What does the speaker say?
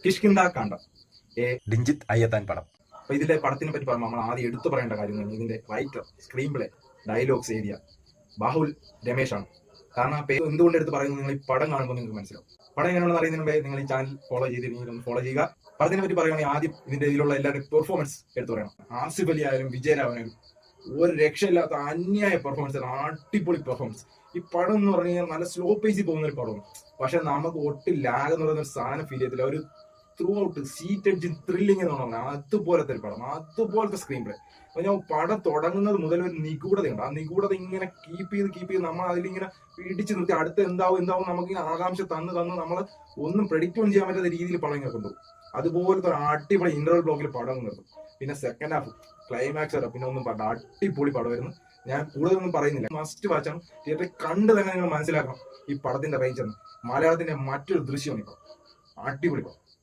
കിഷ്കിന്ദ കാണ്ഡം ഡിഞ്ചിത് അയ്യത്താൻ പടം. അപ്പൊ ഇതിന്റെ പടത്തിനെ പറ്റി പറയുമ്പോൾ നമ്മൾ ആദ്യം എടുത്തു പറയേണ്ട കാര്യം ഇതിന്റെ റൈറ്റർ, സ്ക്രീൻ പ്ലേ, ഡയലോഗ്സ് എഴുതിയ ബാഹുൽ രമേശാണ്. കാരണം ആ പേര് എന്തുകൊണ്ട് എടുത്ത് പറയുന്നത് നിങ്ങൾ ഈ പടം കാണുമ്പോൾ നിങ്ങൾക്ക് മനസ്സിലാവും. പടം എങ്ങനെയാണെന്ന് അറിയുന്നതിന് മുമ്പേ നിങ്ങൾ ഈ ചാനൽ ഫോളോ ചെയ്തിരുന്നെങ്കിൽ ഒന്ന് ഫോളോ ചെയ്യുക. പടത്തിനെ പറ്റി പറയുകയാണെങ്കിൽ ആദ്യം ഇതിന്റെ ഇതിലുള്ള എല്ലാവരുടെയും പെർഫോമൻസ് എടുത്തു പറയണം. ആസിഫ് അലി ആയാലും വിജയരാഘവനായാലും ഒരു രക്ഷയില്ലാത്ത അന്യായ പെർഫോമൻസ്, അടിപൊളി പെർഫോമൻസ്. ഈ പടം എന്ന് പറഞ്ഞു കഴിഞ്ഞാൽ നല്ല സ്ലോ പേസിൽ പോകുന്ന ഒരു പടമാണ്. പക്ഷെ നമുക്ക് ഒട്ടും ലാഗ് എന്ന് പറയുന്ന ഒരു സാധനം ഫീൽ ചെയ്തില്ല. ഒരു through out seat edge thrilling എന്ന് പറഞ്ഞാൽ അതുപോലത്തെ ഒരു പടം, അതുപോലത്തെ സ്ക്രീൻ പ്ലേ. അപ്പൊ ഞാൻ പടം തുടങ്ങുന്നത് മുതൽ ഒരു നിഗൂഢതയുണ്ട്. ആ നിഗൂഢത ഇങ്ങനെ കീപ്പ് ചെയ്ത് നമ്മൾ അതിലിങ്ങനെ പിടിച്ച് നിർത്തി അടുത്ത് എന്താവും നമുക്ക് ആകാംക്ഷ തന്ന് നമ്മൾ ഒന്നും പ്രെഡിക്റ്റ് ഒന്നും ചെയ്യാൻ പറ്റാത്ത രീതിയിൽ പടം ഇങ്ങനെ കൊണ്ടുപോകും. അതുപോലത്തെ ഒരു അടിപൊളി ഇന്റർവൽ ബ്ലോക്കിൽ പടം നിർത്തും. പിന്നെ സെക്കൻഡ് ഹാഫ് ക്ലൈമാക്സ് വരെ പിന്നെ ഒന്നും പറഞ്ഞ അടിപൊളി പടമായിരുന്നു. ഞാൻ കൂടുതലൊന്നും പറയുന്നില്ല, മസ്റ്റ് വാച്ചാണ്. തിയേറ്ററിൽ കണ്ട് തന്നെ നിങ്ങൾ മനസ്സിലാക്കണം ഈ പടത്തിന്റെ റേഞ്ച് എന്ന്. മലയാളത്തിന്റെ മറ്റൊരു ദൃശ്യമാണ് ഇപ്പൊ. അടിപൊളി പടം.